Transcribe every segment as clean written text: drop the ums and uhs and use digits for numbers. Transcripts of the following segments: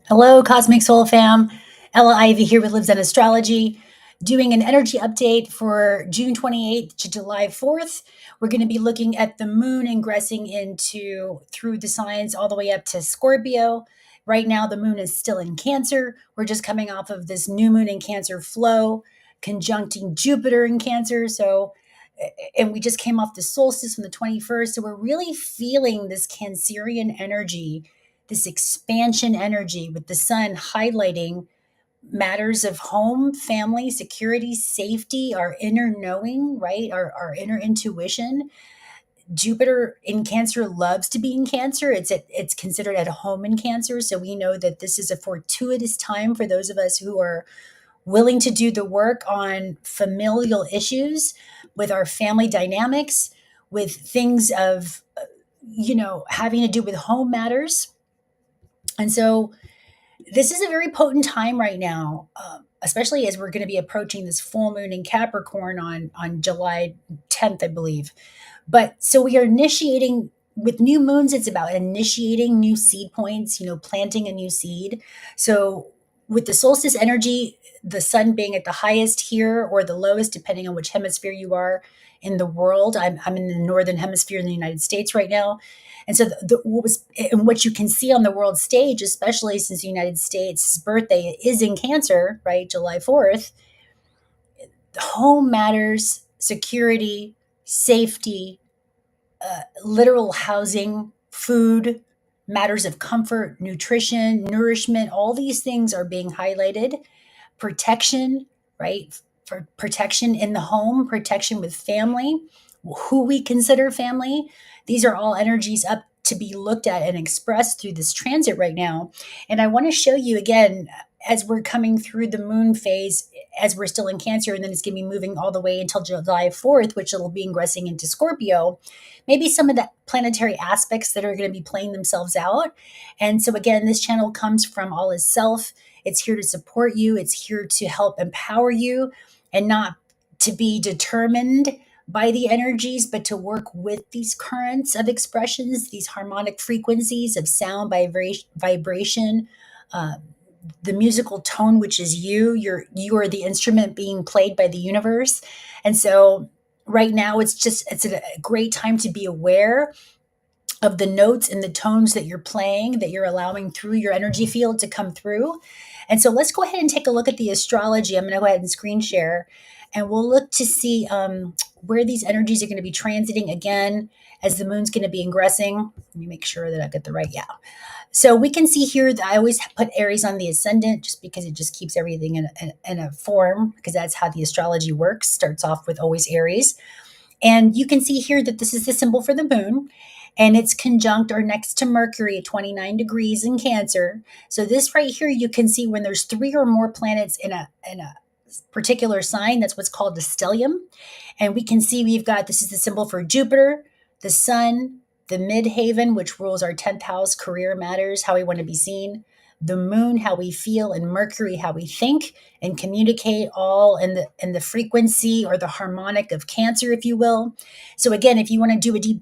Hello, Cosmic Soul Fam. Ella Ivy here with livzenastrology, doing an energy update for June 28th to July 4th. We're going to be looking at the moon ingressing through the signs all the way up to Scorpio. Right now, the moon is still in Cancer. We're just coming off of this new moon in Cancer flow, conjuncting Jupiter in Cancer. And we just came off the solstice on the 21st. So we're really feeling this Cancerian energy, this expansion energy with the sun highlighting matters of home, family, security, safety, our inner knowing, right? Our inner intuition. Jupiter in Cancer loves to be in Cancer. It's considered at home in Cancer. So we know that this is a fortuitous time for those of us who are willing to do the work on familial issues with our family dynamics, with things of, having to do with home matters. And so this is a very potent time right now, especially as we're going to be approaching this full moon in Capricorn on July 10th, I believe. But so we are initiating with new moons, it's about initiating new seed points, planting a new seed. So with the solstice energy, the sun being at the highest here or the lowest, depending on which hemisphere you are in the world. I'm in the northern hemisphere in the United States right now. And so what you can see on the world stage, especially since the United States' birthday is in Cancer, right, July 4th, home matters, security, safety, literal housing, food, matters of comfort, nutrition, nourishment, all these things are being highlighted. Protection, right? For protection in the home, protection with family, who we consider family. These are all energies up to be looked at and expressed through this transit right now. And I want to show you again, as we're coming through the moon phase, as we're still in Cancer, and then it's going to be moving all the way until July 4th, which it'll be ingressing into Scorpio, maybe some of the planetary aspects that are going to be playing themselves out. And so again, this channel comes from All Is Self. It's here to support you. It's here to help empower you and not to be determined by the energies, but to work with these currents of expressions, these harmonic frequencies of sound, vibration, the musical tone, which is you. You are the instrument being played by the universe. And so right now it's a great time to be aware of the notes and the tones that you're playing, that you're allowing through your energy field to come through. And so let's go ahead and take a look at the astrology. I'm going to go ahead and screen share, and we'll look to see where these energies are going to be transiting again as the moon's going to be ingressing. Let me make sure that I get the right, yeah. So we can see here that I always put Aries on the ascendant just because it just keeps everything in a form, because that's how the astrology works. Starts off with always Aries. And you can see here that this is the symbol for the moon, and it's conjunct or next to Mercury at 29 degrees in Cancer. So this right here, you can see when there's 3 or more planets in a particular sign, that's what's called the stellium. And we can see this is the symbol for Jupiter, the sun, the midhaven, which rules our 10th house, career matters, how we want to be seen, the moon, how we feel, and Mercury, how we think and communicate, all in the frequency or the harmonic of Cancer, if you will. So again, if you want to do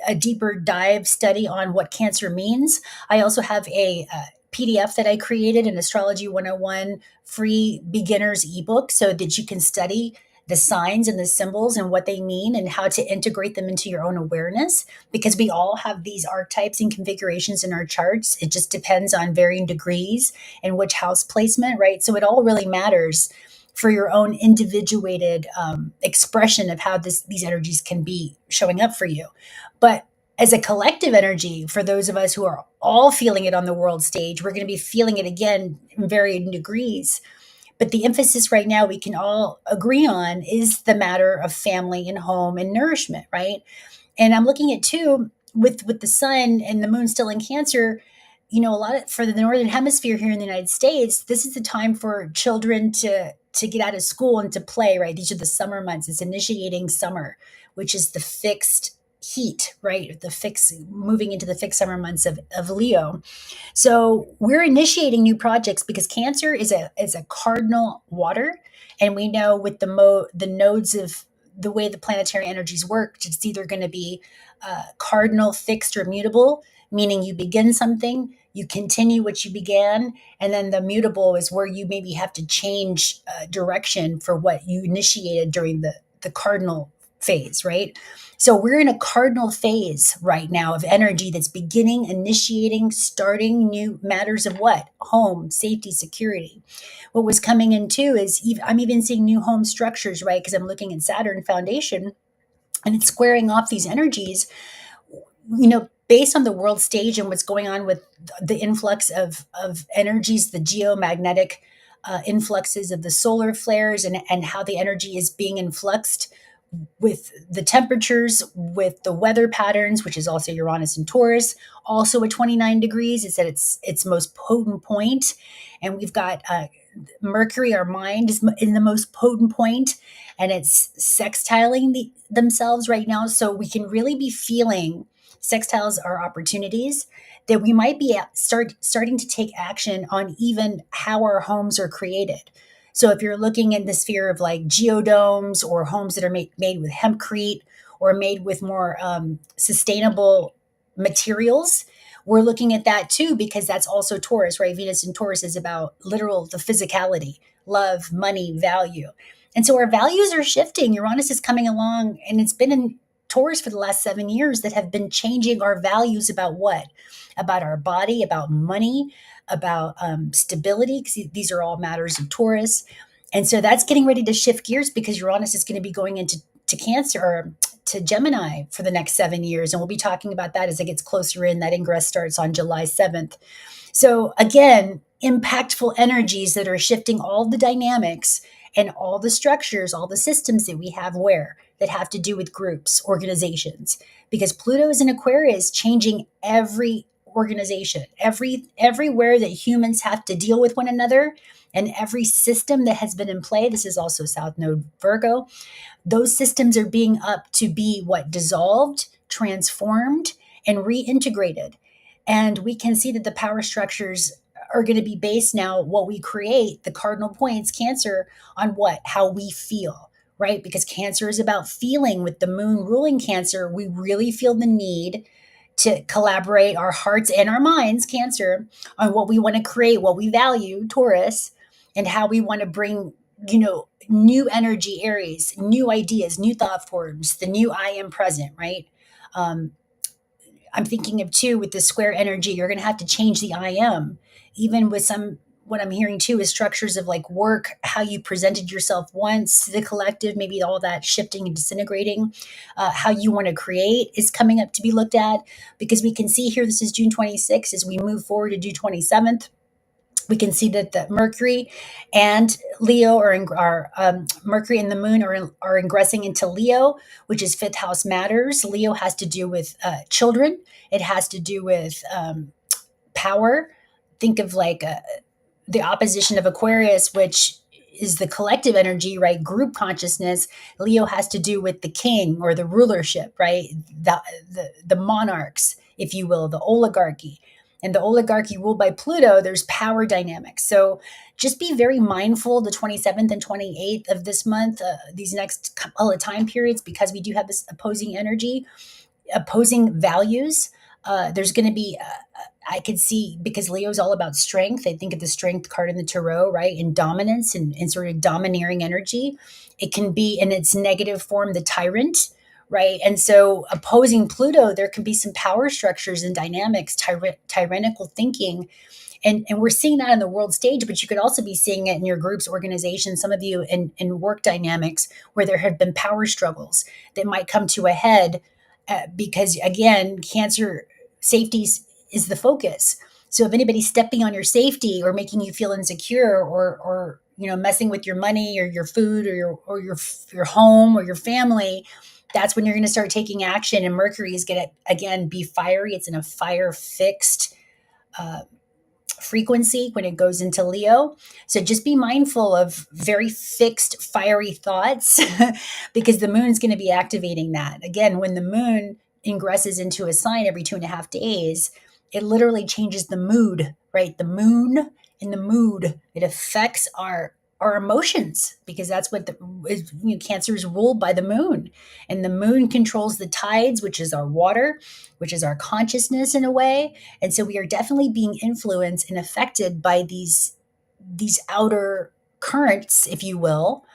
a deeper dive study on what Cancer means, I also have a PDF that I created, an Astrology 101 free beginner's ebook, so that you can study the signs and the symbols and what they mean and how to integrate them into your own awareness, because we all have these archetypes and configurations in our charts. It just depends on varying degrees and which house placement, right? So it all really matters for your own individuated expression of how these energies can be showing up for you. But as a collective energy, for those of us who are all feeling it on the world stage, we're going to be feeling it again in varying degrees. But the emphasis right now we can all agree on is the matter of family and home and nourishment, right? And I'm looking at too, with the sun and the moon still in Cancer, a lot for the northern hemisphere here in the United States, this is the time for children to get out of school and to play, right? These are the summer months. It's initiating summer, which is the fixed heat, right? Moving into the fixed summer months of Leo. So we're initiating new projects because Cancer is a cardinal water, and we know with the nodes of the way the planetary energies work, it's either going to be cardinal, fixed, or mutable, meaning you begin something, you continue what you began, and then the mutable is where you maybe have to change direction for what you initiated during the cardinal phase, right? So we're in a cardinal phase right now of energy that's beginning, initiating, starting new matters of what? Home, safety, security. What was coming in too is I'm even seeing new home structures, right? Because I'm looking at Saturn foundation and it's squaring off these energies, based on the world stage and what's going on with the influx of energies, the geomagnetic influxes of the solar flares, and how the energy is being influxed with the temperatures, with the weather patterns, which is also Uranus and Taurus, also at 29 degrees. It's at its most potent point. And we've got Mercury, our mind, is in the most potent point, and it's sextiling themselves right now. So we can really be feeling sextiles are opportunities that we might be starting to take action on even how our homes are created. So if you're looking in the sphere of like geodomes or homes that are made with hempcrete or made with more sustainable materials, we're looking at that too, because that's also Taurus, right? Venus in Taurus is about literal, the physicality, love, money, value. And so our values are shifting. Uranus is coming along, and it's been in Taurus for the last 7 years that have been changing our values about what? About our body, about money, about stability, because these are all matters of Taurus. And so that's getting ready to shift gears because Uranus is going to be going into Cancer or to Gemini for the next 7 years. And we'll be talking about that as it gets closer in. That ingress starts on July 7th. So again, impactful energies that are shifting all the dynamics and all the structures, all the systems that we have that have to do with groups, organizations, because Pluto is in Aquarius, changing every organization, everywhere that humans have to deal with one another, and every system that has been in play. This is also South Node Virgo. Those systems are being up to be what? Dissolved, transformed, and reintegrated. And we can see that the power structures are going to be based now, what we create, the cardinal points, Cancer, on what? How we feel, right? Because Cancer is about feeling. With the moon ruling Cancer, we really feel the need to collaborate our hearts and our minds, Cancer, on what we want to create, what we value, Taurus, and how we want to bring, new energy, Aries, new ideas, new thought forms, the new I am present, right? Um, I'm thinking of too with the square energy, you're going to have to change the I am, even with what I'm hearing too is structures of like work, how you presented yourself once to the collective, maybe all that shifting and disintegrating, how you want to create is coming up to be looked at, because we can see here, this is June 26th, as we move forward to June 27th. We can see that the Mercury and Leo Mercury and the Moon are ingressing into Leo, which is fifth house matters. Leo has to do with children. It has to do with power. Think of like the opposition of Aquarius, which is the collective energy, right? Group consciousness. Leo has to do with the king or the rulership, right? The monarchs, if you will, the oligarchy. And the oligarchy ruled by Pluto, there's power dynamics. So just be very mindful the 27th and 28th of this month, these next couple of time periods, because we do have this opposing energy, opposing values. There's going to be, I could see, because Leo's all about strength. I think of the strength card in the tarot, right? And dominance and sort of domineering energy. It can be in its negative form, the tyrant, right? And so opposing Pluto, there can be some power structures and dynamics, tyrannical thinking. And we're seeing that on the world stage, but you could also be seeing it in your groups, organizations, some of you in work dynamics where there have been power struggles that might come to a head because, again, Cancer safety is the focus. So if anybody's stepping on your safety or making you feel insecure or messing with your money or your food or your home or your family, that's when you're going to start taking action. And Mercury is going to, again, be fiery. It's in a fire fixed frequency when it goes into Leo. So just be mindful of very fixed, fiery thoughts because the moon's going to be activating that. Again, when the moon ingresses into a sign every 2.5 days, it literally changes the mood, right? The moon and the mood, it affects our emotions, because that's what Cancer is ruled by the moon, and the moon controls the tides, which is our water, which is our consciousness in a way. And so we are definitely being influenced and affected by these outer currents, if you will.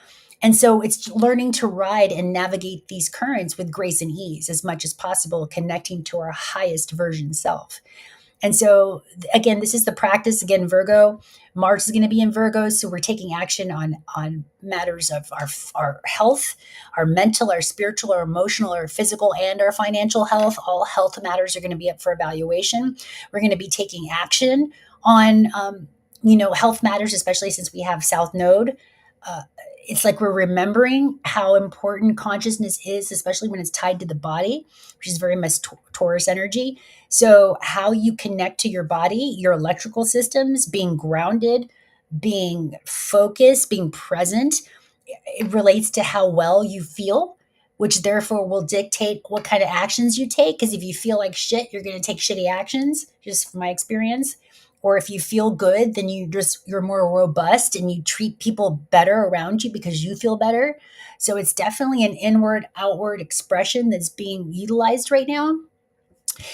And so it's learning to ride and navigate these currents with grace and ease as much as possible, connecting to our highest version self. And so, again, this is the practice. Again, Virgo, Mars is going to be in Virgo. So we're taking action on matters of our health, our mental, our spiritual, our emotional, our physical, and our financial health. All health matters are going to be up for evaluation. We're going to be taking action on, health matters, especially since we have South Node. Uh, it's like we're remembering how important consciousness is, especially when it's tied to the body, which is very much Taurus energy. So, how you connect to your body, your electrical systems, being grounded, being focused, being present, it relates to how well you feel, which therefore will dictate what kind of actions you take. Because if you feel like shit, you're going to take shitty actions, just from my experience. Or if you feel good, then you're more robust and you treat people better around you because you feel better. So it's definitely an inward outward expression that's being utilized right now.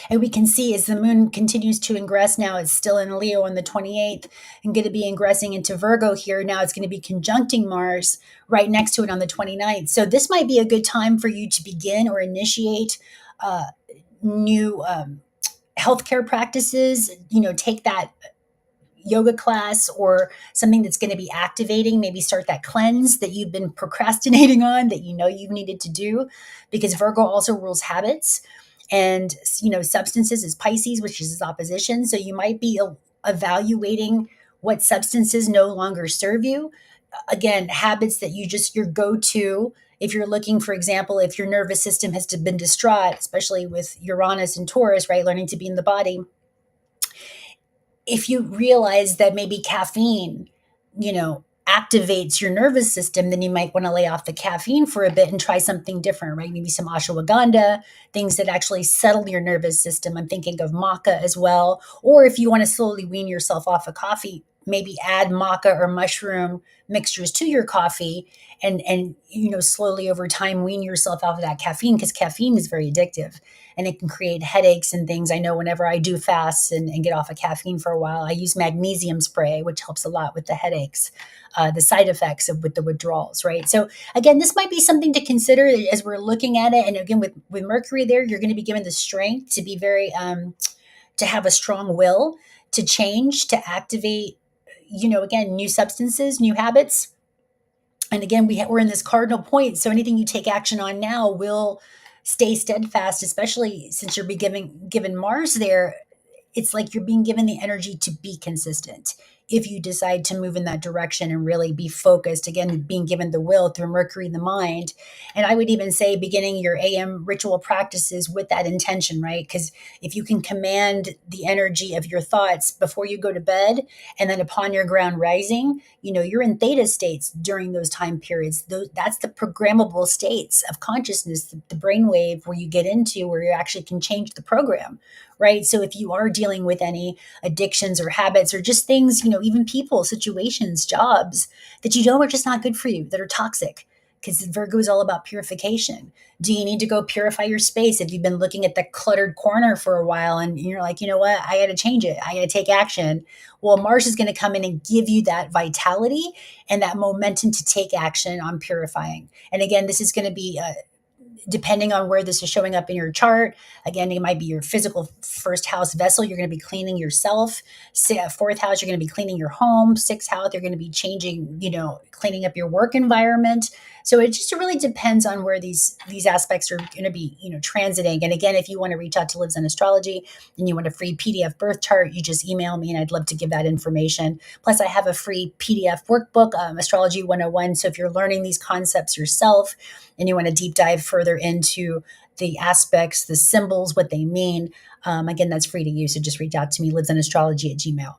And we can see as the moon continues to ingress, now it's still in Leo on the 28th and going to be ingressing into Virgo here. Now it's going to be conjuncting Mars right next to it on the 29th. So this might be a good time for you to begin or initiate new healthcare practices. Take that yoga class or something that's going to be activating. Maybe start that cleanse that you've been procrastinating on, that you've needed to do, because Virgo also rules habits. And substances is Pisces, which is his opposition. So you might be evaluating what substances no longer serve you. Again, habits that your go-to. If you're looking, for example, if your nervous system has been distraught, especially with Uranus and Taurus, right, learning to be in the body. If you realize that maybe caffeine, activates your nervous system, then you might want to lay off the caffeine for a bit and try something different, right? Maybe some ashwagandha, things that actually settle your nervous system. I'm thinking of maca as well. Or if you want to slowly wean yourself off of coffee, maybe add maca or mushroom mixtures to your coffee and slowly over time wean yourself off of that caffeine, because caffeine is very addictive and it can create headaches and things. I know whenever I do fasts and get off of caffeine for a while, I use magnesium spray, which helps a lot with the headaches, the side effects with the withdrawals, right? So again, this might be something to consider as we're looking at it. And again, with Mercury there, you're going to be given the strength to be very, to have a strong will, to change, to activate, again, new substances, new habits. And again, we're in this cardinal point. So anything you take action on now will stay steadfast, especially since you're given Mars there. It's like you're being given the energy to be consistent if you decide to move in that direction and really be focused. Again, being given the will through Mercury in the mind. And I would even say beginning your AM ritual practices with that intention, right? Because if you can command the energy of your thoughts before you go to bed, and then upon your ground rising, you're in theta states during those time periods. That's the programmable states of consciousness, the brainwave where you get into, where you actually can change the program, right? So if you are dealing with any addictions or habits or just things, even people, situations, jobs that you know are just not good for you, that are toxic, because Virgo is all about purification. Do you need to go purify your space? If you've been looking at the cluttered corner for a while and you're like, you know what, I got to change it, I got to take action. Well, Mars is going to come in and give you that vitality and that momentum to take action on purifying. And again, this is going to be depending on where this is showing up in your chart. Again, it might be your physical first house vessel. You're going to be cleaning yourself. Fourth house, you're going to be cleaning your home. Sixth house, you're going to be changing, cleaning up your work environment. So it just really depends on where these aspects are going to be, transiting. And again, if you want to reach out to Lives in Astrology and you want a free PDF birth chart, you just email me and I'd love to give that information. Plus, I have a free PDF workbook, Astrology 101. So if you're learning these concepts yourself and you want to deep dive further into the aspects, the symbols, what they mean, again, that's free to use. So just reach out to me, livesenastrology@gmail.com.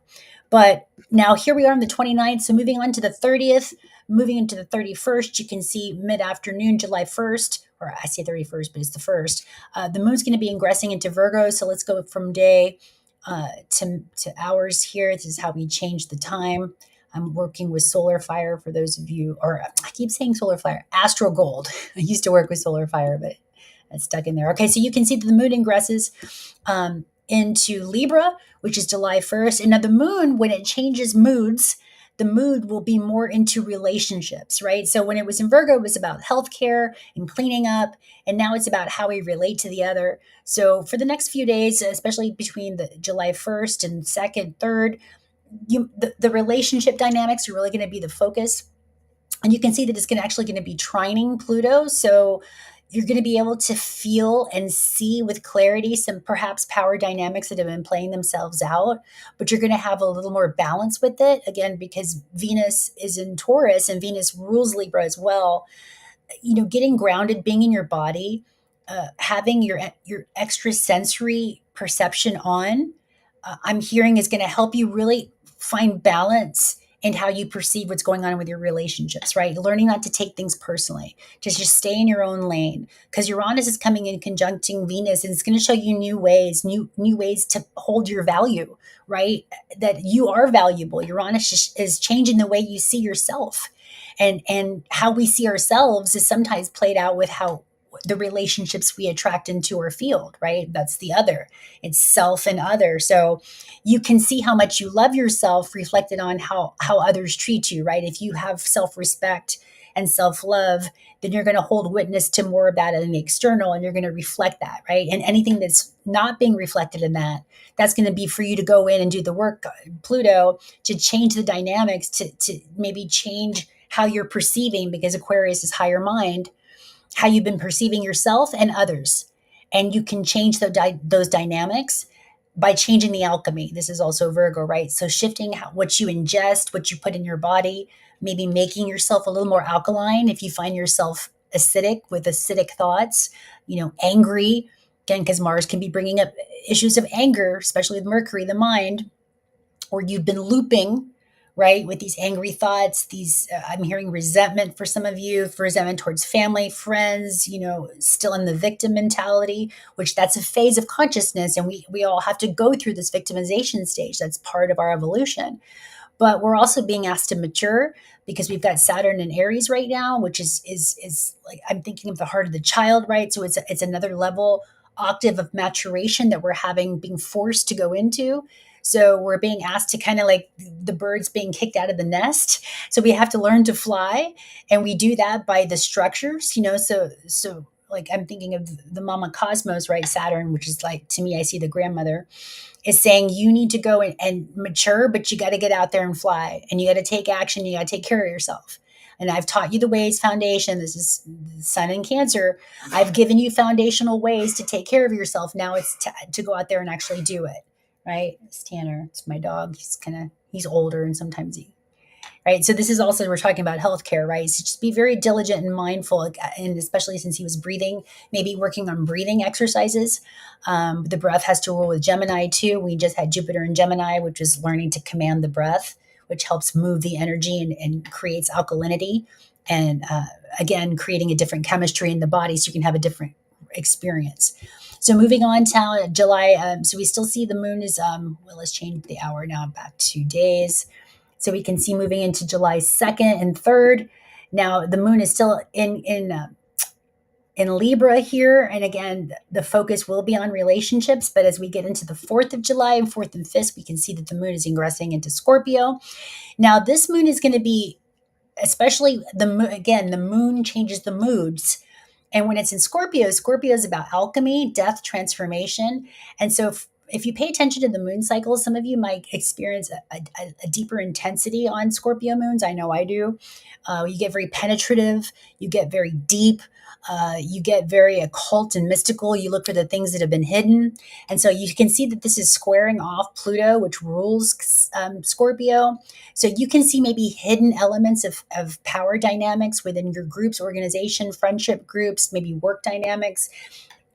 But now here we are on the 29th. So moving on to the 30th, moving into the 31st, you can see mid-afternoon, July 1st, or I say 31st, but it's the 1st. The moon's going to be ingressing into Virgo. So let's go from day to hours here. This is how we change the time. I'm working with solar fire for those of you, or I keep saying solar fire, astro gold. I used to work with solar fire, but it's stuck in there. Okay, so you can see that the moon ingresses into Libra, which is July 1st. And now the moon, when it changes moods, the mood will be more into relationships, right? So when it was in Virgo, it was about healthcare and cleaning up. And now it's about how we relate to the other. So for the next few days, especially between the July 1st and 2nd, 3rd, the relationship dynamics are really going to be the focus. And you can see that it's actually going to be trining Pluto. So you're going to be able to feel and see with clarity some perhaps power dynamics that have been playing themselves out, but you're going to have a little more balance with it. Again, because Venus is in Taurus and Venus rules Libra as well. Getting grounded, being in your body, having your extrasensory perception on, I'm hearing is going to help you really find balance in how you perceive what's going on with your relationships, right? Learning not to take things personally, just stay in your own lane, because Uranus is coming in conjuncting Venus, and it's going to show you new ways to hold your value, right? That you are valuable. Uranus is changing the way you see yourself, and how we see ourselves is sometimes played out with how the relationships we attract into our field, right? That's the other. It's self and other. So you can see how much you love yourself reflected on how others treat you, right? If you have self-respect and self-love, then you're going to hold witness to more of that in the external, and you're going to reflect that, right? And anything that's not being reflected in that's going to be for you to go in and do the work, Pluto, to change the dynamics, to maybe change how you're perceiving, because Aquarius is higher mind, how you've been perceiving yourself and others. And you can change those dynamics by changing the alchemy. This is also Virgo, right? So shifting what you ingest, what you put in your body, maybe making yourself a little more alkaline. If you find yourself acidic with acidic thoughts, angry, again, because Mars can be bringing up issues of anger, especially with Mercury, the mind, or you've been looping, right, with these angry thoughts, I'm hearing resentment for some of you, for resentment towards family, friends, still in the victim mentality, which that's a phase of consciousness, and we all have to go through this victimization stage. That's part of our evolution. But we're also being asked to mature, because we've got Saturn in Aries right now, which is like, I'm thinking of the heart of the child, right? So it's another level, octave of maturation that we're being forced to go into. So we're being asked to kind of like the birds being kicked out of the nest. So we have to learn to fly, and we do that by the structures, So like I'm thinking of the mama cosmos, right? Saturn, which is like, to me, I see the grandmother, is saying you need to go and mature, but you got to get out there and fly, and you got to take action. You got to take care of yourself. And I've taught you the ways foundation. This is Sun and Cancer. I've given you foundational ways to take care of yourself. Now it's to go out there and actually do it. Right? It's Tanner. It's my dog. He's older, and sometimes right? So this is also, we're talking about healthcare, right? So just be very diligent and mindful, and especially since he was breathing, maybe working on breathing exercises. The breath has to rule with Gemini too. We just had Jupiter in Gemini, which is learning to command the breath, which helps move the energy and creates alkalinity. And again, creating a different chemistry in the body so you can have a different experience. So moving on to July, so we still see the moon is, well, let's change the hour now back to days. So we can see moving into July 2nd and 3rd. Now the moon is still in Libra here, and again, the focus will be on relationships. But as we get into the 4th of July and 4th and 5th, we can see that the moon is ingressing into Scorpio. Now this moon is going to be, especially the moon changes the moods. And when it's in Scorpio, Scorpio is about alchemy, death, transformation. And so if you pay attention to the moon cycles, some of you might experience a deeper intensity on Scorpio moons. I know I do. You get very penetrative, you get very deep, you get very occult and mystical. You look for the things that have been hidden. And so you can see that this is squaring off Pluto, which rules Scorpio. So you can see maybe hidden elements of power dynamics within your groups, organization, friendship groups, maybe work dynamics.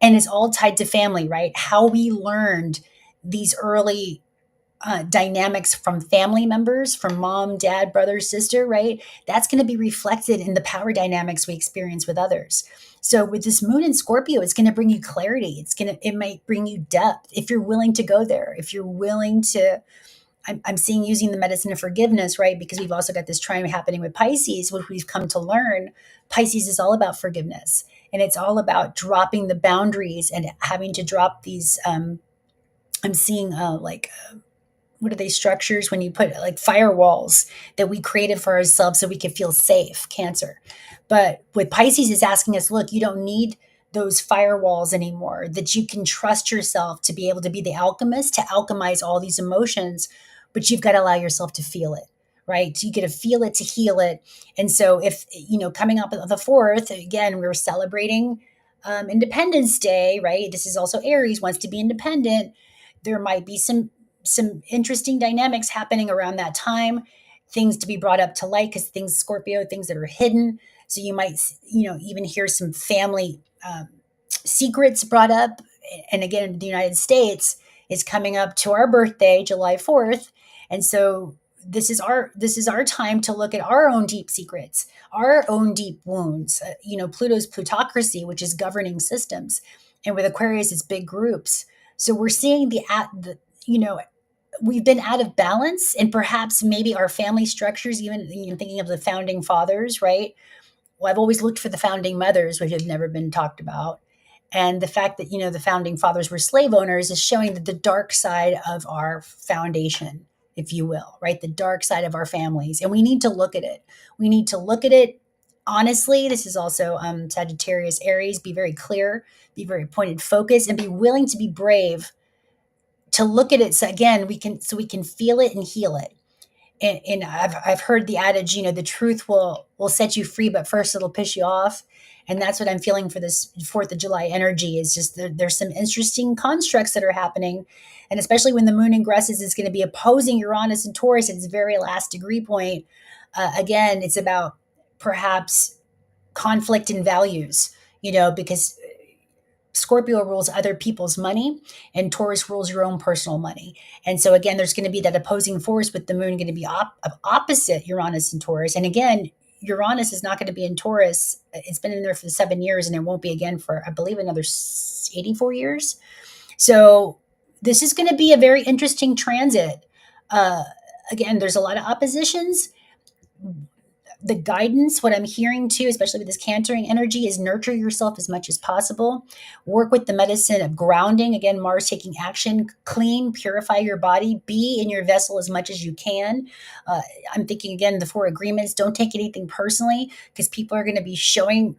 And it's all tied to family, right? How we learned these early dynamics from family members, from mom, dad, brother, sister, right? That's going to be reflected in the power dynamics we experience with others. So with this moon in Scorpio, it's going to bring you clarity. It might bring you depth if you're willing to go there. If you're willing to, I'm seeing using the medicine of forgiveness, right? Because we've also got this trine happening with Pisces, which we've come to learn. Pisces is all about forgiveness, and it's all about dropping the boundaries and having to drop these. I'm seeing what are they structures when you put like firewalls that we created for ourselves so we could feel safe, Cancer. But with Pisces is asking us, look, you don't need those firewalls anymore, that you can trust yourself to be able to be the alchemist, to alchemize all these emotions, but you've got to allow yourself to feel it, right? You get to feel it to heal it. And so if, coming up on the 4th, again, we're celebrating Independence Day, right? This is also Aries wants to be independent. There might be some interesting dynamics happening around that time, things to be brought up to light, because things, Scorpio, things that are hidden. So you might, even hear some family secrets brought up. And again, the United States is coming up to our birthday, July 4th. And so this is our time to look at our own deep secrets, our own deep wounds. Pluto's plutocracy, which is governing systems, and with Aquarius, it's big groups. So we're seeing we've been out of balance, and perhaps maybe our family structures, even thinking of the founding fathers, right? Well, I've always looked for the founding mothers, which have never been talked about. And the fact that, the founding fathers were slave owners is showing that the dark side of our foundation, if you will, right? The dark side of our families. And we need to look at it. We need to look at it honestly. This is also Sagittarius, Aries. Be very clear, be very pointed focus, and be willing to be brave to look at it. So again, we can feel it and heal it. And I've heard the adage, the truth will set you free, but first it'll piss you off. And that's what I'm feeling for this 4th of July energy, is just there's some interesting constructs that are happening. And especially when the moon ingresses, it's going to be opposing Uranus and Taurus at its very last degree point. Again, it's about perhaps conflict in values, because Scorpio rules other people's money, and Taurus rules your own personal money. And so again, there's going to be that opposing force with the moon going to be opposite Uranus and Taurus. And again, Uranus is not going to be in Taurus. It's been in there for 7 years, and it won't be again for, I believe, another 84 years. So this is going to be a very interesting transit. Again, there's a lot of oppositions. The guidance, what I'm hearing too, especially with this cantering energy, is nurture yourself as much as possible. Work with the medicine of grounding. Again, Mars taking action, clean, purify your body, be in your vessel as much as you can. I'm thinking again, the 4 agreements, don't take anything personally, because people are going to be showing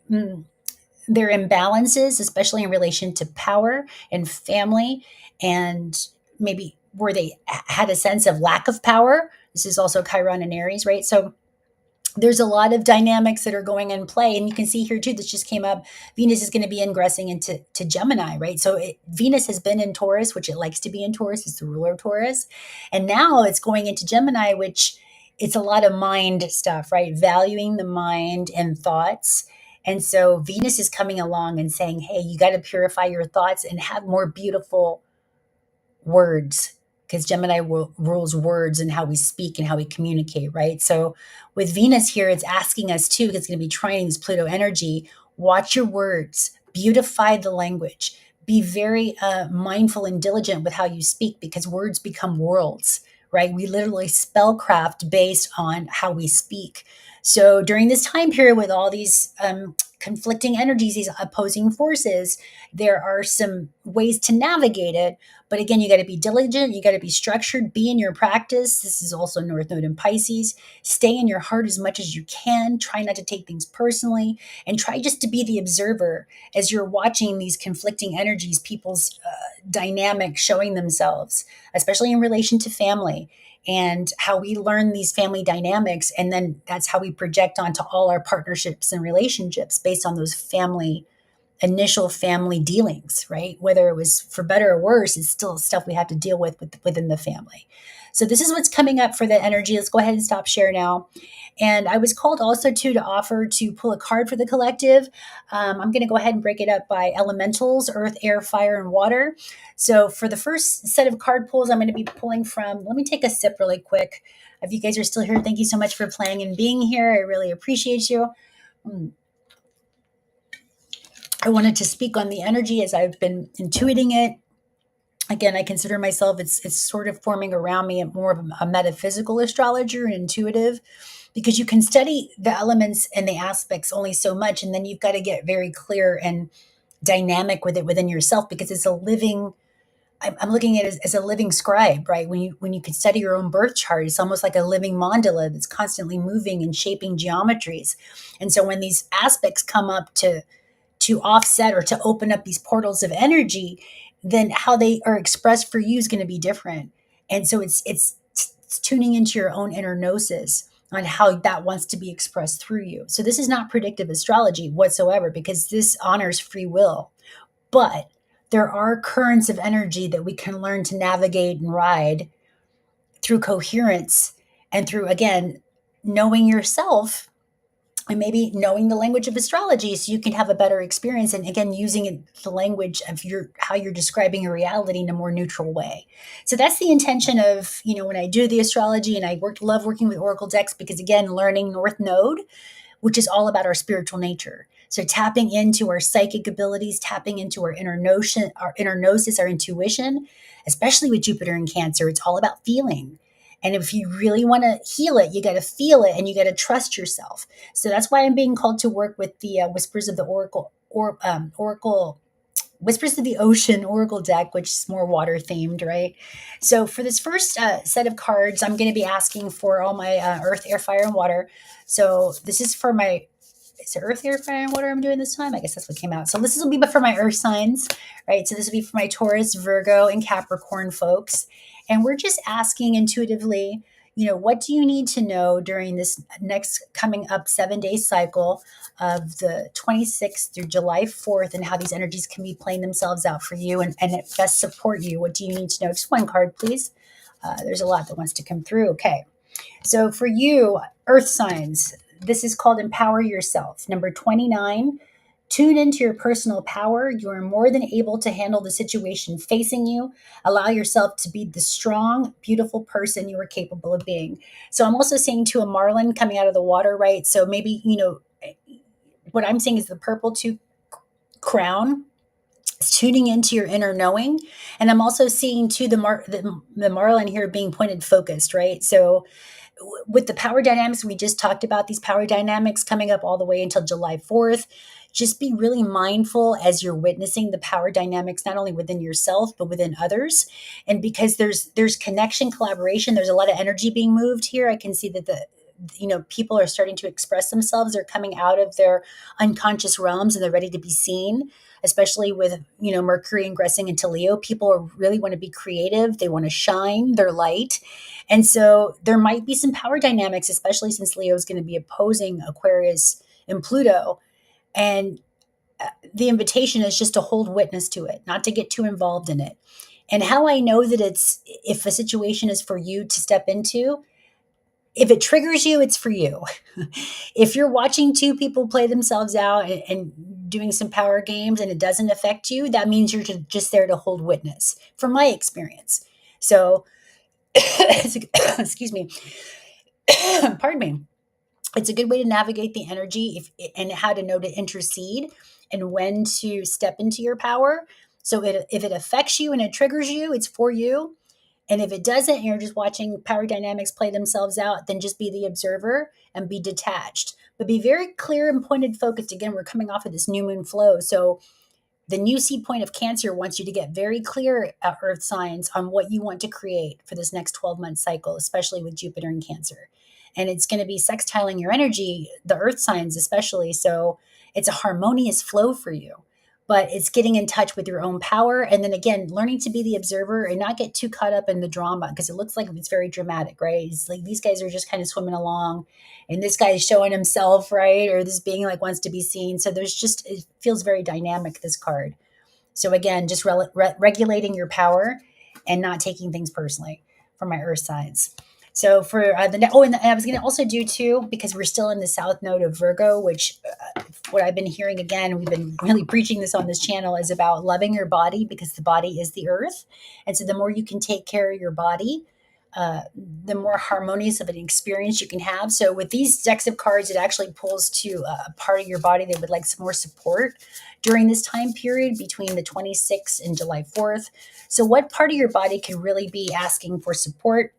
their imbalances, especially in relation to power and family, and maybe where they had a sense of lack of power. This is also Chiron and Aries, right? So there's a lot of dynamics that are going in play. And you can see here too, this just came up. Venus is going to be ingressing into Gemini, right? So Venus has been in Taurus, which it likes to be in Taurus. It's the ruler of Taurus. And now it's going into Gemini, which it's a lot of mind stuff, right? Valuing the mind and thoughts. And so Venus is coming along and saying, hey, you got to purify your thoughts and have more beautiful words, because Gemini rules words and how we speak and how we communicate, right? So with Venus here, it's asking us too, because it's going to be trying this Pluto energy, watch your words, beautify the language, be very mindful and diligent with how you speak, because words become worlds, right? We literally spellcraft based on how we speak. So during this time period with all these conflicting energies, these opposing forces, there are some ways to navigate it. But again, you got to be diligent, you got to be structured, be in your practice. This is also North Node in Pisces. Stay in your heart as much as you can. Try not to take things personally, and try just to be the observer as you're watching these conflicting energies, people's dynamics showing themselves, especially in relation to family, and how we learn these family dynamics. And then that's how we project onto all our partnerships and relationships based on those initial family dealings, right? Whether it was for better or worse, it's still stuff we have to deal with within the family. So this is what's coming up for the energy. Let's go ahead and stop share now. And I was called also to offer to pull a card for the collective. I'm going to go ahead and break it up by elementals: earth, air, fire, and water. So for the first set of card pulls, I'm going to be pulling from, let me take a sip really quick. If you guys are still here, thank you so much for playing and being here. I really appreciate you. I wanted to speak on the energy as I've been intuiting it. Again, I consider myself, it's sort of forming around me more of a metaphysical astrologer and intuitive, because you can study the elements and the aspects only so much, and then you've got to get very clear and dynamic with it within yourself, because it's a living, I'm looking at it as a living scribe, right? When you can study your own birth chart, it's almost like a living mandala that's constantly moving and shaping geometries. And so when these aspects come up to offset or to open up these portals of energy, then how they are expressed for you is going to be different. And so it's tuning into your own inner gnosis on how that wants to be expressed through you. So this is not predictive astrology whatsoever, because this honors free will. But there are currents of energy that we can learn to navigate and ride through coherence and through, again, knowing yourself, and maybe knowing the language of astrology so you can have a better experience, and again using the language of how you're describing your reality in a more neutral way. So that's the intention of, when I do the astrology, and I love working with oracle decks, because again, learning North Node, which is all about our spiritual nature. So tapping into our psychic abilities, tapping into our inner notion, our inner gnosis, our intuition, especially with Jupiter in Cancer, it's all about feeling. And if you really want to heal it, you got to feel it, and you got to trust yourself. So that's why I'm being called to work with the Whispers of the Oracle Whispers of the Ocean Oracle deck, which is more water themed, right? So for this first set of cards, I'm going to be asking for all my earth, air, fire, and water. So this is for my, is it earth, air, fire, and water I'm doing this time? I guess that's what came out. So this will be for my earth signs, right? So this will be for my Taurus, Virgo, and Capricorn folks. And we're just asking intuitively, what do you need to know during this next coming up 7-day cycle of the 26th through July 4th, and how these energies can be playing themselves out for you and best support you? What do you need to know? Just one card, please. There's a lot that wants to come through. Okay. So for you, earth signs, this is called Empower Yourself. Number 29, tune into your personal power. You are more than able to handle the situation facing you. Allow yourself to be the strong, beautiful person you are capable of being. So I'm also seeing to a marlin coming out of the water, right? So maybe, what I'm seeing is the purple tooth crown. It's tuning into your inner knowing. And I'm also seeing to the marlin here being pointed focused, right? So with the power dynamics, we just talked about these power dynamics coming up all the way until July 4th. Just be really mindful as you're witnessing the power dynamics, not only within yourself, but within others. And because there's connection, collaboration, there's a lot of energy being moved here. I can see that people are starting to express themselves. They're coming out of their unconscious realms, and they're ready to be seen, especially with, Mercury ingressing into Leo. People really want to be creative. They want to shine their light. And so there might be some power dynamics, especially since Leo is going to be opposing Aquarius and Pluto. And the invitation is just to hold witness to it, not to get too involved in it. And how I know that if a situation is for you to step into, if it triggers you, it's for you. If you're watching two people play themselves out and doing some power games and it doesn't affect you, that means you're just there to hold witness, from my experience. So, excuse me, pardon me. It's a good way to navigate the energy and how to know to intercede and when to step into your power. So if it affects you and it triggers you, it's for you. And if it doesn't, and you're just watching power dynamics play themselves out, then just be the observer and be detached. But be very clear and pointed focused. Again, we're coming off of this new moon flow. So the new seed point of Cancer wants you to get very clear at earth signs on what you want to create for this next 12-month cycle, especially with Jupiter in Cancer. And it's going to be sextiling your energy, the earth signs especially. So it's a harmonious flow for you. But it's getting in touch with your own power. And then again, learning to be the observer and not get too caught up in the drama, because it looks like it's very dramatic, right? It's like these guys are just kind of swimming along and this guy is showing himself, right? Or this being like wants to be seen. So it feels very dynamic, this card. So again, just regulating your power and not taking things personally. for my earth signs. So for and I was going to also do too, because we're still in the south node of Virgo, which what I've been hearing again, we've been really preaching this on this channel, is about loving your body, because the body is the earth. And so the more you can take care of your body, the more harmonious of an experience you can have. So with these decks of cards, it actually pulls to a part of your body that would like some more support during this time period between the 26th and July 4th. So what part of your body can really be asking for support?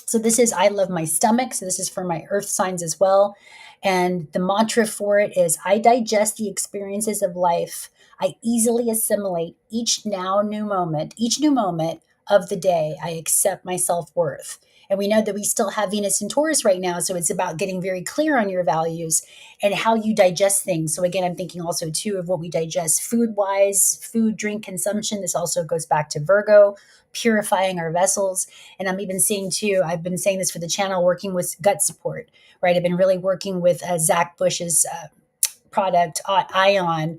So this is I love my stomach. So this is for my earth signs as well. And the mantra for it is I digest the experiences of life. I easily assimilate each new moment of the day. I accept my self-worth. And we know that we still have Venus in Taurus right now. So it's about getting very clear on your values and how you digest things. So again, I'm thinking also too of what we digest food-wise, food, drink consumption. This also goes back to Virgo, purifying our vessels. And I'm even seeing too, I've been saying this for the channel, working with gut support, right? I've been really working with Zach Bush's product, Ion,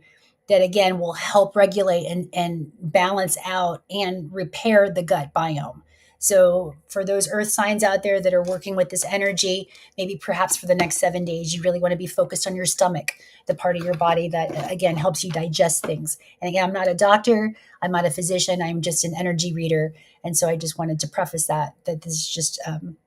that again will help regulate and balance out and repair the gut biome. So for those earth signs out there that are working with this energy, maybe perhaps for the next 7 days, you really want to be focused on your stomach, the part of your body that again helps you digest things. And again, I'm not a doctor, I'm not a physician, I'm just an energy reader. And so I just wanted to preface that this is just an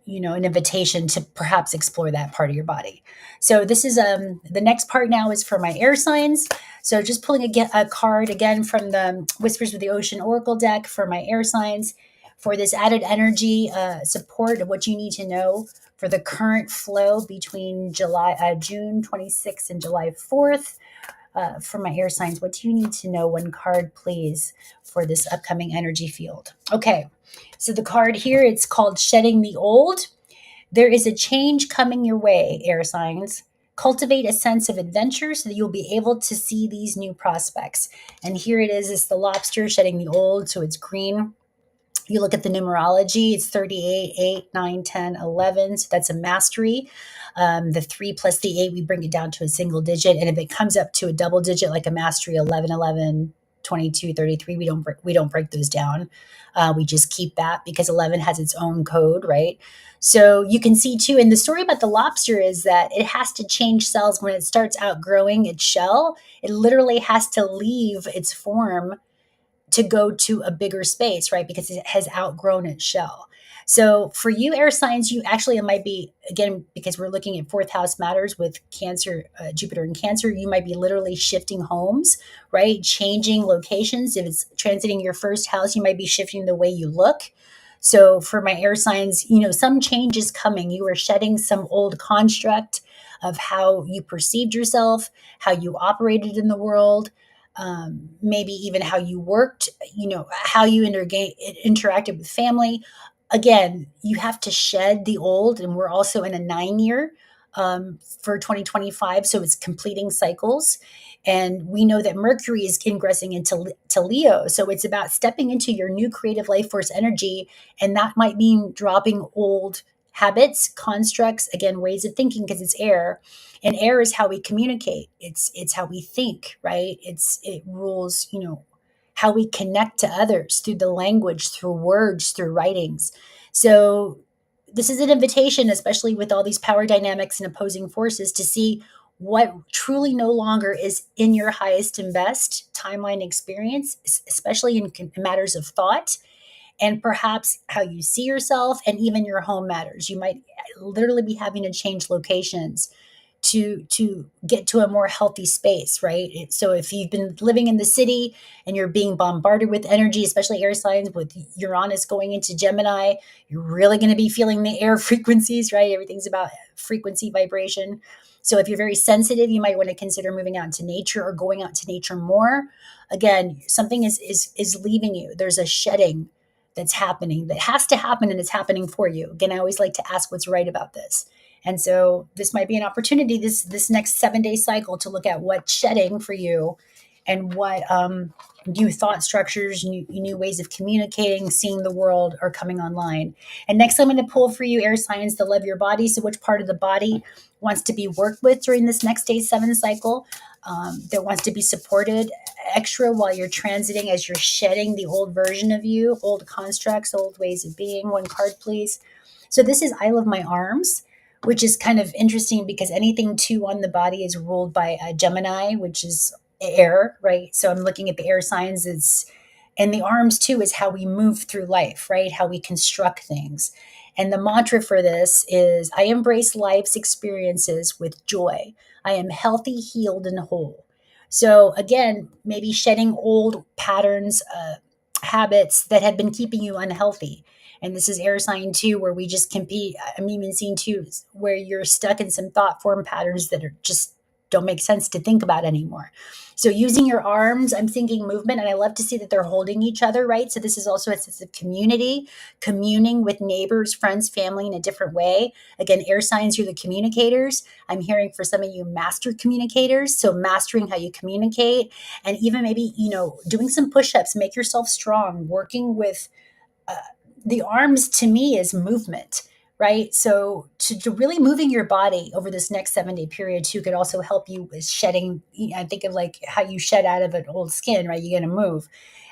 invitation to perhaps explore that part of your body. So this is the next part now is for my air signs. So just pulling a card again from the Whispers of the Ocean Oracle deck for my air signs for this added energy support of what you need to know for the current flow between June 26th and July 4th. For my air signs, what do you need to know? One card, please, for this upcoming energy field. Okay, so the card here, it's called Shedding the Old. There is a change coming your way, air signs. Cultivate a sense of adventure so that you'll be able to see these new prospects. And here it is, it's the lobster shedding the old, so it's green. You look at the numerology, it's 38, 8, 9, 10, 11. So that's a mastery. The 3 plus the 8, we bring it down to a single digit. And if it comes up to a double digit, like a mastery 11, 11, 22, 33, we don't break those down. We just keep that because 11 has its own code, right? So you can see too, and the story about the lobster is that it has to change cells when it starts outgrowing its shell. It literally has to leave its form to go to a bigger space, right? Because it has outgrown its shell. So for you, air signs, you actually, it might be, again, because we're looking at fourth house matters with Cancer, Jupiter and Cancer, you might be literally shifting homes, right? Changing locations. If it's transiting your first house, you might be shifting the way you look. So for my air signs, some change is coming. You are shedding some old construct of how you perceived yourself, how you operated in the world, maybe even how you worked, how you interacted with family. Again, you have to shed the old, and we're also in a 9-year for 2025, so it's completing cycles. And we know that Mercury is ingressing into Leo, so it's about stepping into your new creative life force energy, and that might mean dropping old habits, constructs, again, ways of thinking, because it's air. And air is how we communicate. It's how we think, right? It rules, how we connect to others through the language, through words, through writings. So this is an invitation, especially with all these power dynamics and opposing forces, to see what truly no longer is in your highest and best timeline experience, especially in matters of thought, and perhaps how you see yourself, and even your home matters. You might literally be having to change locations to get to a more healthy space, right? So if you've been living in the city and you're being bombarded with energy, especially air signs with Uranus going into Gemini, you're really going to be feeling the air frequencies, right? Everything's about frequency, vibration. So if you're very sensitive, you might want to consider moving out into nature or going out to nature more. Again, something is leaving you. There's a shedding that's happening, that has to happen, and it's happening for you. Again, I always like to ask what's right about this. And so this might be an opportunity, this next 7-day cycle, to look at what's shedding for you, and what new thought structures, new ways of communicating, seeing the world are coming online. And next, I'm going to pull for you, air signs, the love your body. So which part of the body wants to be worked with during this next day 7 cycle? that wants to be supported extra while you're transiting, as you're shedding the old version of you, old constructs, old ways of being. One card, please. So this is I love my arms, which is kind of interesting because anything two on the body is ruled by Gemini, which is air, right? So I'm looking at the air signs. And the arms too is how we move through life, right? How we construct things. And the mantra for this is I embrace life's experiences with joy. I am healthy, healed, and whole. So again, maybe shedding old patterns, habits that have been keeping you unhealthy. And this is air sign too, where we just compete. I'm even seeing too, where you're stuck in some thought form patterns that are just don't make sense to think about anymore. So using your arms, I'm thinking movement, and I love to see that they're holding each other, right? So this is also a sense of community, communing with neighbors, friends, family in a different way. Again, air signs, you're the communicators. I'm hearing for some of you master communicators. So mastering how you communicate, and even maybe, doing some push-ups, make yourself strong, working with uh, the arms to me is movement, right? So to really moving your body over this next 7-day period too could also help you with shedding. I think of like how you shed out of an old skin, right? You're going to move.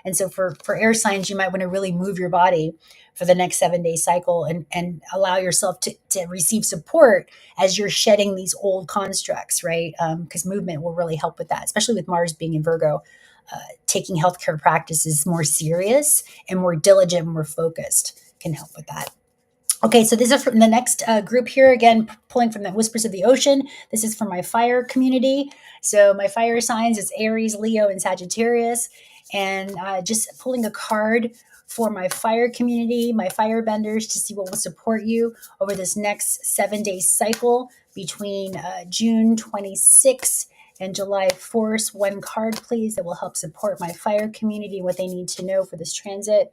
And so for air signs, you might want to really move your body for the next 7-day cycle, and allow yourself to receive support as you're shedding these old constructs, right? Because movement will really help with that, especially with Mars being in Virgo. Taking healthcare practices more serious and more diligent, more focused can help with that. Okay, so this is from the next group here. Again, pulling from the Whispers of the Ocean. This is for my fire community. So my fire signs is Aries, Leo, and Sagittarius. And just pulling a card for my fire community, my firebenders, to see what will support you over this next 7-day cycle between June 26th and July 4th. One card, please, that will help support my fire community, what they need to know for this transit.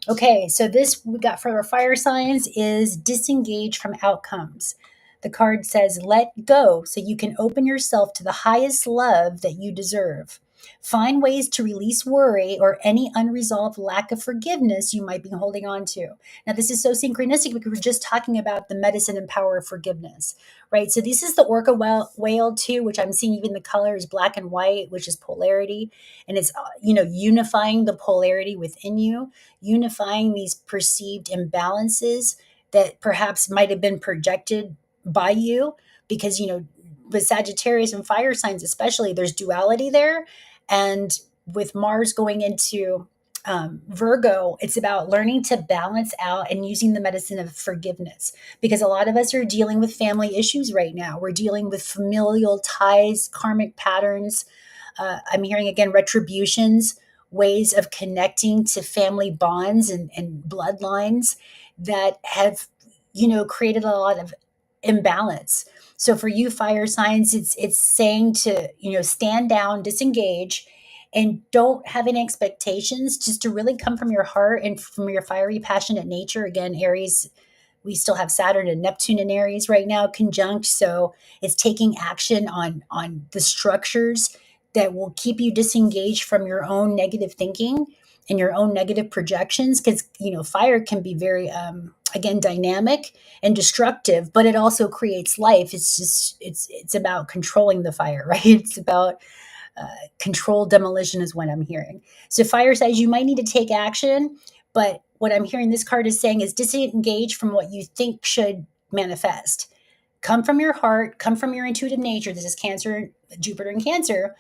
Okay, so this we got for our fire signs is disengage from outcomes. The card says, let go so you can open yourself to the highest love that you deserve. Find ways to release worry or any unresolved lack of forgiveness you might be holding on to. Now, this is so synchronistic because we're just talking about the medicine and power of forgiveness, right? So this is the orca whale too, which I'm seeing even the color is black and white, which is polarity. And it's, unifying the polarity within you, unifying these perceived imbalances that perhaps might have been projected by you, because with Sagittarius and fire signs especially, there's duality there. And with Mars going into Virgo, it's about learning to balance out and using the medicine of forgiveness, because a lot of us are dealing with family issues right now. We're dealing with familial ties, karmic patterns. I'm hearing again retributions, ways of connecting to family bonds and bloodlines that have, created a lot of imbalance. So for you fire signs, it's saying to, stand down, disengage, and don't have any expectations, just to really come from your heart and from your fiery, passionate nature. Again, Aries, we still have Saturn and Neptune in Aries right now conjunct. So it's taking action on the structures that will keep you disengaged from your own negative thinking and your own negative projections. Because, fire can be very, again, dynamic and destructive, but it also creates life. It's about controlling the fire, right? It's about controlled demolition is what I'm hearing. So fire says you might need to take action, but what I'm hearing this card is saying is disengage from what you think should manifest. Come from your heart, come from your intuitive nature. This is Cancer, Jupiter and Cancer.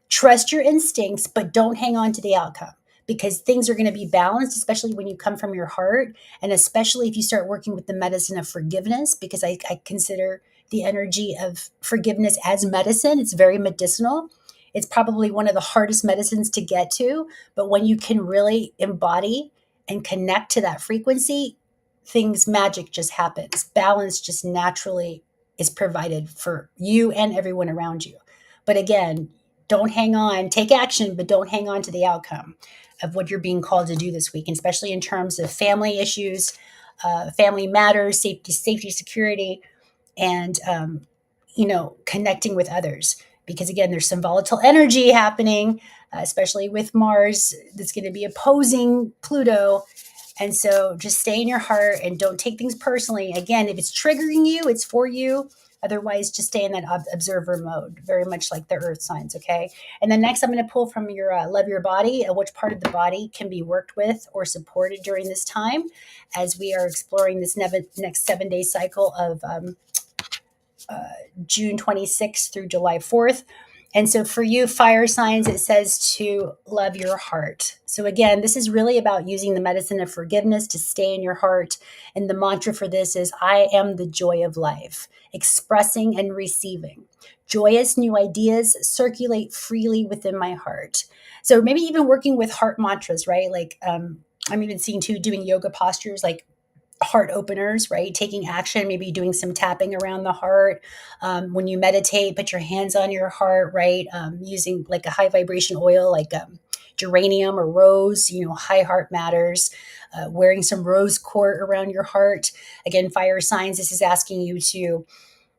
Trust your instincts, but don't hang on to the outcome, because things are going to be balanced, especially when you come from your heart. And especially if you start working with the medicine of forgiveness, because I consider the energy of forgiveness as medicine. It's very medicinal. It's probably one of the hardest medicines to get to. But when you can really embody and connect to that frequency, magic just happens. Balance just naturally is provided for you and everyone around you. But again, don't hang on, take action, but don't hang on to the outcome of what you're being called to do this week, and especially in terms of family issues, family matters, safety, security, and connecting with others. Because again, there's some volatile energy happening, especially with Mars that's going to be opposing Pluto. And so just stay in your heart and don't take things personally. Again, if it's triggering you, it's for you. Otherwise, just stay in that observer mode, very much like the earth signs, okay? And then next, I'm going to pull from your Love Your Body, which part of the body can be worked with or supported during this time as we are exploring this next 7-day cycle of June 26th through July 4th. And so for you, fire signs, it says to love your heart. So again, this is really about using the medicine of forgiveness to stay in your heart. And the mantra for this is I am the joy of life, expressing and receiving. Joyous new ideas circulate freely within my heart. So maybe even working with heart mantras, right? Like I'm even seeing too doing yoga postures like heart openers, right? Taking action, maybe doing some tapping around the heart. When you meditate, put your hands on your heart, right? Using like a high vibration oil like geranium or rose, high heart matters. Wearing some rose quartz around your heart. Again, fire signs, this is asking you to,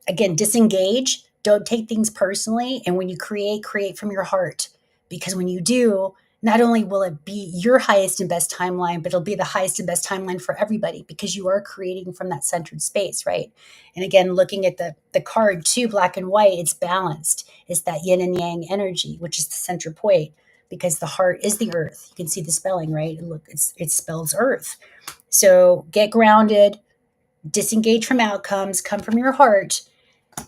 again, disengage. Don't take things personally. And when you create from your heart. Because when you do, not only will it be your highest and best timeline, but it'll be the highest and best timeline for everybody because you are creating from that centered space, right? And again, looking at the card too, black and white, it's balanced. It's that yin and yang energy, which is the center point because the heart is the earth. You can see the spelling, right? Look, it spells earth. So get grounded, disengage from outcomes, come from your heart.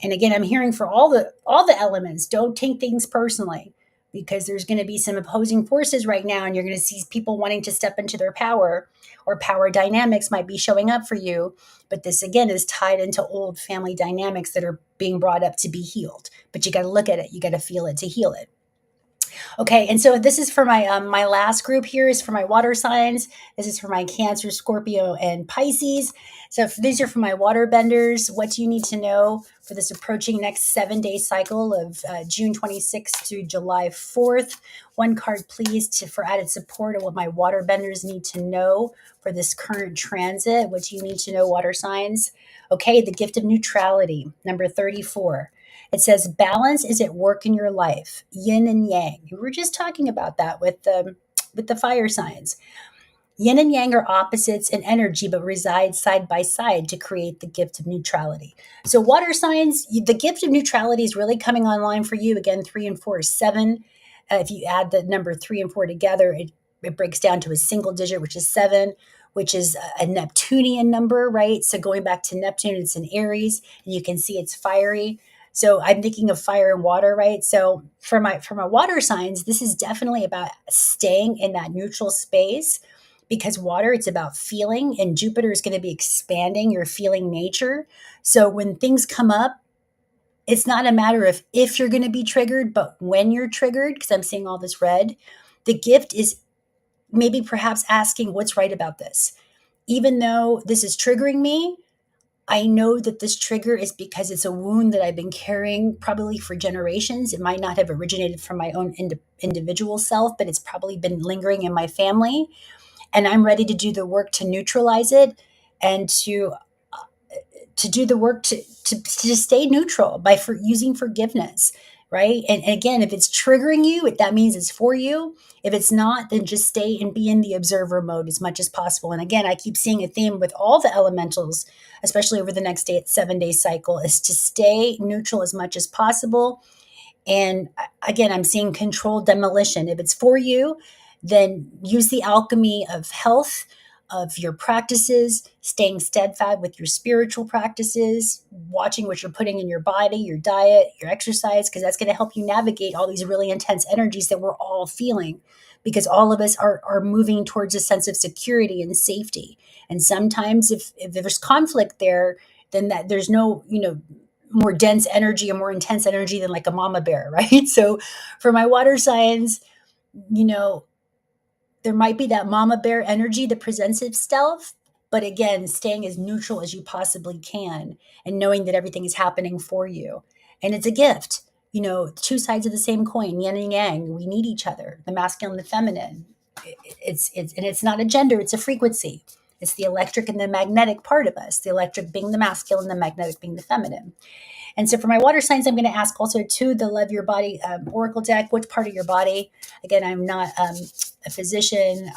And again, I'm hearing for all the elements, don't take things personally because there's going to be some opposing forces right now and you're going to see people wanting to step into their power or power dynamics might be showing up for you. But this again is tied into old family dynamics that are being brought up to be healed. But you got to look at it, you got to feel it to heal it. Okay, and so this is for my last group here is for my water signs. This is for my Cancer, Scorpio, and Pisces. So these are for my water benders. What do you need to know for this approaching next 7-day cycle of June 26th through July 4th? One card, please, for added support of what my water benders need to know for this current transit. What do you need to know, water signs? Okay, the gift of neutrality, number 34. It says balance is at work in your life, yin and yang. We were just talking about that with the fire signs. Yin and yang are opposites in energy, but reside side by side to create the gift of neutrality. So water signs, the gift of neutrality is really coming online for you. Again, 3 and 4 is 7. If you add the number 3 and 4 together, it breaks down to a single digit, which is 7, which is a Neptunian number, right? So going back to Neptune, it's in Aries, and you can see it's fiery. So I'm thinking of fire and water, right? So for my water signs, this is definitely about staying in that neutral space because water, it's about feeling, and Jupiter is going to be expanding your feeling nature. So when things come up, it's not a matter of if you're going to be triggered, but when you're triggered, because I'm seeing all this red. The gift is maybe perhaps asking what's right about this. Even though this is triggering me, I know that this trigger is because it's a wound that I've been carrying probably for generations. It might not have originated from my own individual self, but it's probably been lingering in my family. And I'm ready to do the work to neutralize it and to do the work to stay neutral by using forgiveness, right? And again, if it's triggering you, that means it's for you. If it's not, then just stay and be in the observer mode as much as possible. And again, I keep seeing a theme with all the elementals, especially over the next 7-day cycle, is to stay neutral as much as possible. And again, I'm seeing controlled demolition. If it's for you, then use the alchemy of health, of your practices, staying steadfast with your spiritual practices, watching what you're putting in your body, your diet, your exercise, because that's going to help you navigate all these really intense energies that we're all feeling, because all of us are moving towards a sense of security and safety. And sometimes if there's conflict there, then that there's no, more dense energy or more intense energy than like a mama bear, right? So for my water signs, there might be that mama bear energy that presents itself, but again, staying as neutral as you possibly can and knowing that everything is happening for you. And it's a gift, two sides of the same coin, yin and yang. We need each other, the masculine and the feminine. It's not a gender, it's a frequency. It's the electric and the magnetic part of us, the electric being the masculine, the magnetic being the feminine. And so for my water signs, I'm going to ask also to the Love Your Body Oracle deck, which part of your body? Again, I'm not a physician.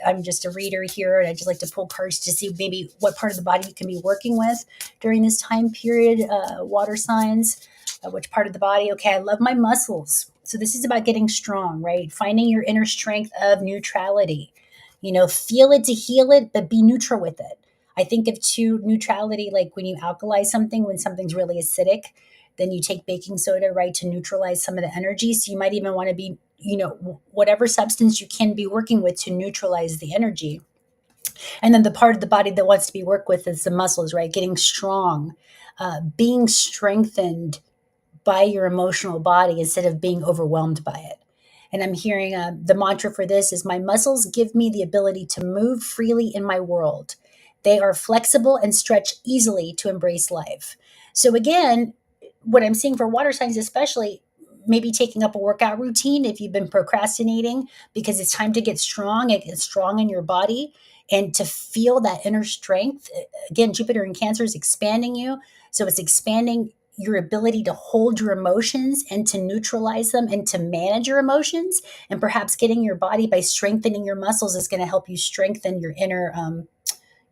I'm just a reader here, and I just like to pull cards to see maybe what part of the body you can be working with during this time period. Water signs, which part of the body? Okay, I love my muscles. So this is about getting strong, right? Finding your inner strength of neutrality. Feel it to heal it, but be neutral with it. I think of to neutrality like when you alkalize something, when something's really acidic, then you take baking soda, right, to neutralize some of the energy. So you might even want to be, whatever substance you can be working with to neutralize the energy. And then the part of the body that wants to be worked with is the muscles, right? Getting strong, being strengthened by your emotional body instead of being overwhelmed by it. And I'm hearing the mantra for this is my muscles give me the ability to move freely in my world. They are flexible and stretch easily to embrace life. So again, what I'm seeing for water signs, especially maybe taking up a workout routine if you've been procrastinating, because it's time to get strong and get strong in your body and to feel that inner strength. Again, Jupiter in Cancer is expanding you. So it's expanding your ability to hold your emotions and to neutralize them and to manage your emotions. And perhaps getting your body by strengthening your muscles is going to help you strengthen your inner,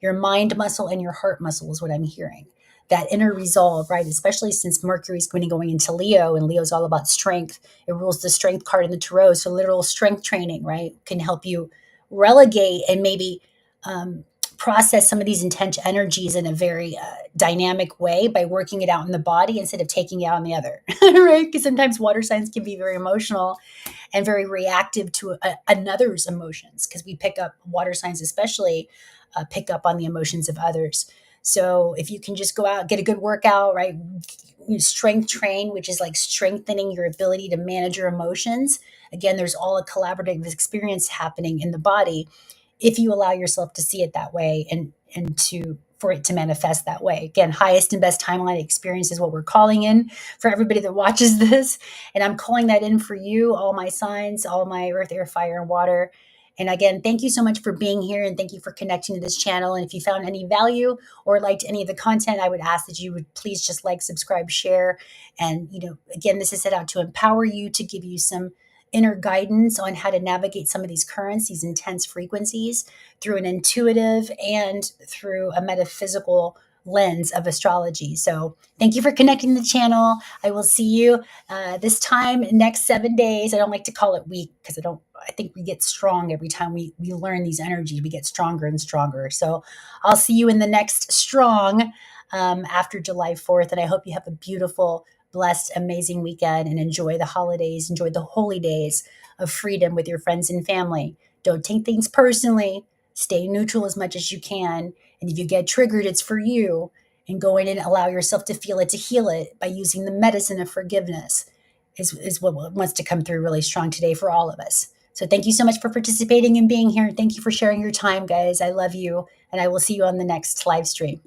your mind muscle and your heart muscle is what I'm hearing. That inner resolve, right? Especially since Mercury's going to be going into Leo, and Leo's all about strength. It rules the strength card in the tarot. So literal strength training, right, can help you relegate and maybe process some of these intense energies in a very dynamic way by working it out in the body instead of taking it out on the other, right? Because sometimes water signs can be very emotional and very reactive to another's emotions because we pick up water signs, especially pick up on the emotions of others. So if you can just go out, get a good workout, right? Strength train, which is like strengthening your ability to manage your emotions. Again, there's all a collaborative experience happening in the body if you allow yourself to see it that way and to for it to manifest that way. Again, highest and best timeline experience is what we're calling in for everybody that watches this. And I'm calling that in for you, all my signs, all my earth, air, fire, and water. And again, thank you so much for being here and thank you for connecting to this channel. And if you found any value or liked any of the content, I would ask that you would please just like, subscribe, share. And, again, this is set out to empower you, to give you some inner guidance on how to navigate some of these currents, these intense frequencies, through an intuitive and through a metaphysical lens of astrology. So thank you for connecting to the channel. I will see you this time next 7 days. I don't like to call it week because I think we get strong every time we learn these energies. We get stronger and stronger. So I'll see you in the next strong after July 4th. And I hope you have a beautiful, blessed, amazing weekend and enjoy the holidays, enjoy the holy days of freedom with your friends and family. Don't take things personally. Stay neutral as much as you can. And if you get triggered, it's for you. And go in and allow yourself to feel it, to heal it by using the medicine of forgiveness is what wants to come through really strong today for all of us. So thank you so much for participating and being here. Thank you for sharing your time, guys. I love you. And I will see you on the next live stream.